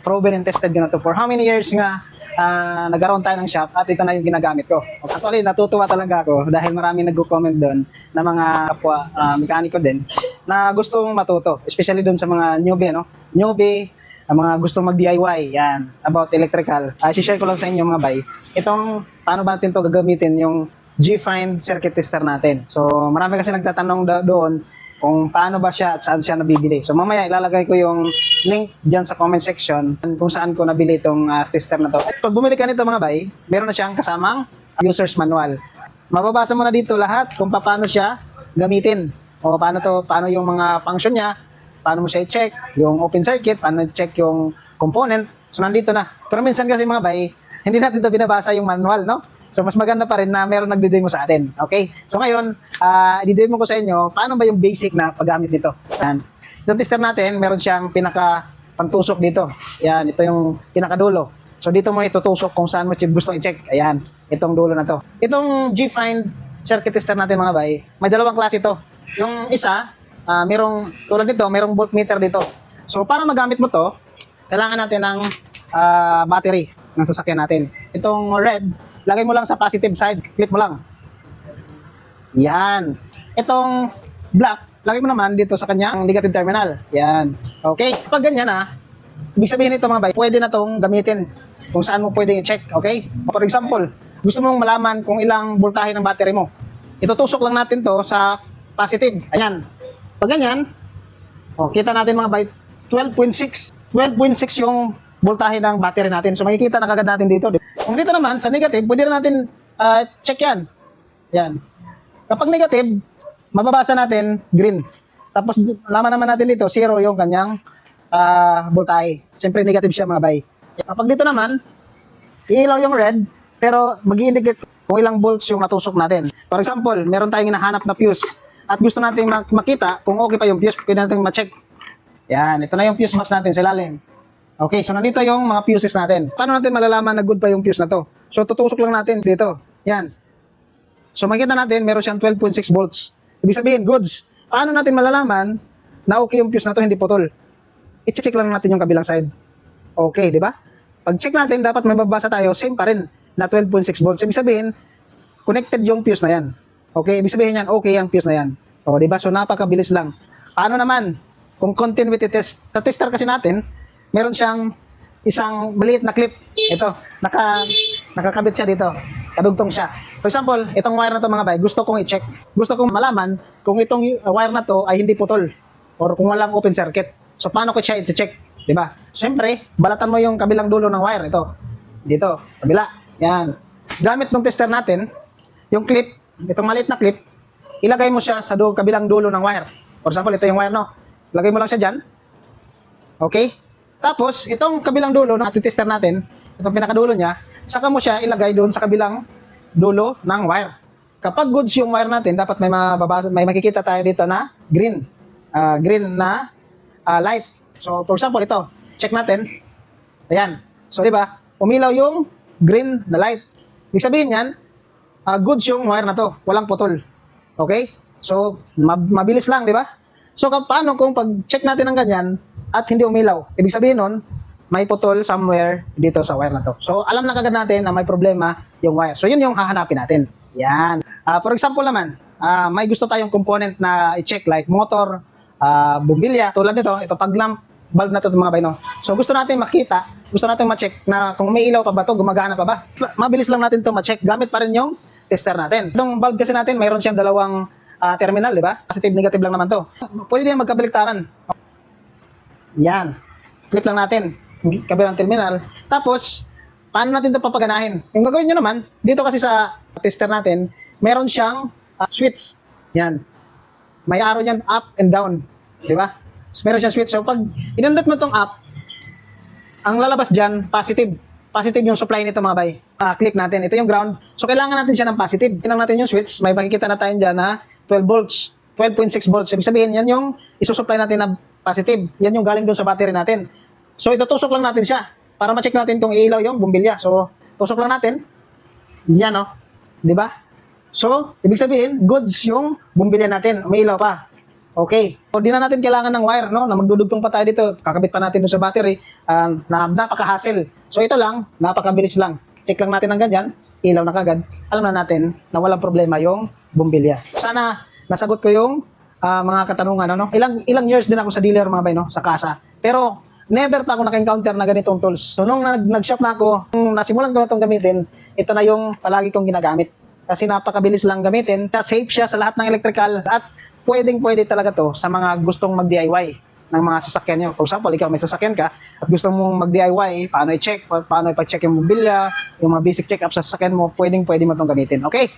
proven and tested ko na to for how many years nga nagkaroon tayo ng shop at ito na yung ginagamit ko. Actually, natutuwa talaga ako dahil marami nag-comment doon na mga kapwa mekaniko din na gustong matuto, especially doon sa mga newbie, no? Newbie, mga gustong mag-DIY, yan, about electrical. I-share ko lang sa inyo mga bay, itong paano ba natin to gagamitin yung G-Find circuit tester natin. So, marami kasi nagtatanong doon kung paano ba siya at saan siya nabibili. So, mamaya ilalagay ko yung link dyan sa comment section kung saan ko nabili itong tester na to. At pag bumili ka nito mga bay, meron na siyang kasamang user's manual. Mababasa mo na dito lahat kung paano siya gamitin o paano yung mga function niya, paano mo siya i-check, yung open circuit, paano i-check yung component. So, nandito na. Pero minsan kasi mga bay, hindi natin ito binabasa yung manual, no? So, mas maganda pa rin na meron nagdi-demo sa atin. Okay? So, ngayon, i-demo ko sa inyo, paano ba yung basic na paggamit nito. Yan. Yung tester natin, meron siyang pinaka-pantusok dito. Yan, ito yung pinakadulo. So, dito mo itutusok kung saan mo gusto i-check. Ayan, itong dulo na to. Itong G-Find circuit tester natin mga bay, may dalawang klase ito. Yung isa, merong, tulad nito, merong voltmeter dito. So, para magamit mo to, kailangan natin ng battery ng sasakyan natin. Itong red, lagay mo lang sa positive side, clip mo lang. Yan. Itong black, lagay mo naman dito sa kanyang negative terminal. Yan. Okay? Pag ganyan ibig sabihin nito mga bay, pwede na itong gamitin kung saan mo pwedeng i-check. Okay? For example, gusto mong malaman kung ilang voltahe ng battery mo. Itutusok lang natin to sa positive. Ayan. Pag ganyan, kita natin mga bay, 12.6. 12.6 yung voltahe ng battery natin. So makikita na kagad natin dito. Kung dito naman, sa negative, pwede na natin check yan. Yan. Kapag negative, mababasa natin green. Tapos, laman naman natin dito, 0 yung kanyang voltahe. Siyempre, negative siya mga bay. Kapag dito naman, iilaw yung red, pero mag-i-indicate kung ilang volts yung natusok natin. For example, meron tayong hinahanap na fuse. At gusto natin makita kung okay pa yung fuse, pwede natin ma-check. Yan, ito na yung fuse box natin sa ilalim. Okay, so nandito yung mga fuses natin. Paano natin malalaman na good pa yung fuse na to? So, tutusok lang natin dito. Yan. So, makikita natin, meron siyang 12.6 volts. Ibig sabihin, goods. Paano natin malalaman na okay yung fuse na to, hindi putol? I-check lang natin yung kabilang side. Okay, di ba? Pag check natin, dapat may babasa tayo, same pa rin na 12.6 volts. Ibig sabihin, connected yung fuse na yan. Okay, ibig sabihin yan, okay yung fuse na yan. O, di ba? So, napakabilis lang. Paano naman? Kung continuity test, sa tester kasi natin, meron siyang isang maliit na clip. Ito, nakakabit siya dito. Kadugtong siya. For example, itong wire na to mga bay, gusto kong i-check. Gusto kong malaman kung itong wire na to ay hindi putol or kung walang open circuit. So, paano ko siya i-check? Diba? Siyempre, balatan mo yung kabilang dulo ng wire. Ito. Dito. Kabila. Yan. Gamit ng tester natin, yung clip, itong maliit na clip, ilagay mo siya sa kabilang dulo ng wire. For example, ito yung wire, no? Lagay mo lang siya dyan. Okay? Tapos, itong kabilang dulo na tester natin, itong pinakadulo niya, saka mo siya ilagay doon sa kabilang dulo ng wire. Kapag goods yung wire natin, dapat may makikita tayo dito na green. Green na light. So, for example, ito. Check natin. Ayan. So, di ba? Umilaw yung green na light. Ibig sabihin yan, goods yung wire na to. Walang putol. Okay? So, mabilis lang, di ba? So, paano kung pag-check natin ng ganyan, at hindi umilaw. Ibig sabihin nun, may putol somewhere dito sa wire na to. So, alam na kagad natin na may problema yung wire. So, yun yung hahanapin natin. Yan. For example naman, may gusto tayong component na i-check like motor, bumbilya, tulad nito, ito pag-lamp bulb na to mga bay, no? So, gusto natin makita, gusto natin ma-check na kung may ilaw pa ba to, gumagana pa ba. Mabilis lang natin to ma-check. Gamit pa rin yung tester natin. Itong bulb kasi natin, mayroon siyang dalawang terminal, di ba? Positive, negative lang naman to. Pwede din magkabaliktaran. Yan. Clip lang natin. Kabilang terminal. Tapos, paano natin ito papaganahin? Yung gagawin nyo naman, dito kasi sa tester natin, meron siyang switch. Yan. May arrow niyan up and down. Di ba? So, meron siyang switch. So, pag inundot mo itong up, ang lalabas dyan, positive. Positive yung supply nito mga bay. Click natin. Ito yung ground. So, kailangan natin siya ng positive. Tinang natin yung switch. May makikita na tayo dyan na 12 volts. 12.6 volts. Ibig sabihin, yan yung isusupply natin na positive. Yan yung galing doon sa battery natin. So, itutusok lang natin siya para ma-check natin kung iilaw yung bumbilya. So, tusok lang natin. Yan, oh. Di ba? So, ibig sabihin, goods yung bumbilya natin. May ilaw pa. Okay. So, di na natin kailangan ng wire, no? Na magdudugtong pa tayo dito. Kakabit pa natin doon sa battery. Na napaka-hassle. So, ito lang, napakabilis lang. Check lang natin ng ganyan, ilaw na kagad. Alam na natin na walang problema yung bumbilya. Sana nasagot ko yung mga katanungan, ano? Ilang years din ako sa dealer, mga bay, no? Sa kasa. Pero, never pa ako naka-encounter na ganitong tools. So, nung nag-shop na ako, nung nasimulan ko na itong gamitin, ito na yung palagi kong ginagamit. Kasi napakabilis lang gamitin. Safe siya sa lahat ng electrical at pwede talaga to sa mga gustong mag-DIY ng mga sasakyan nyo. For example, ikaw may sasakyan ka at gusto mong mag-DIY, paano i-check, paano i-check yung mobilya, yung mga basic check-up sa sasakyan mo, pwede mo itong gamitin. Okay?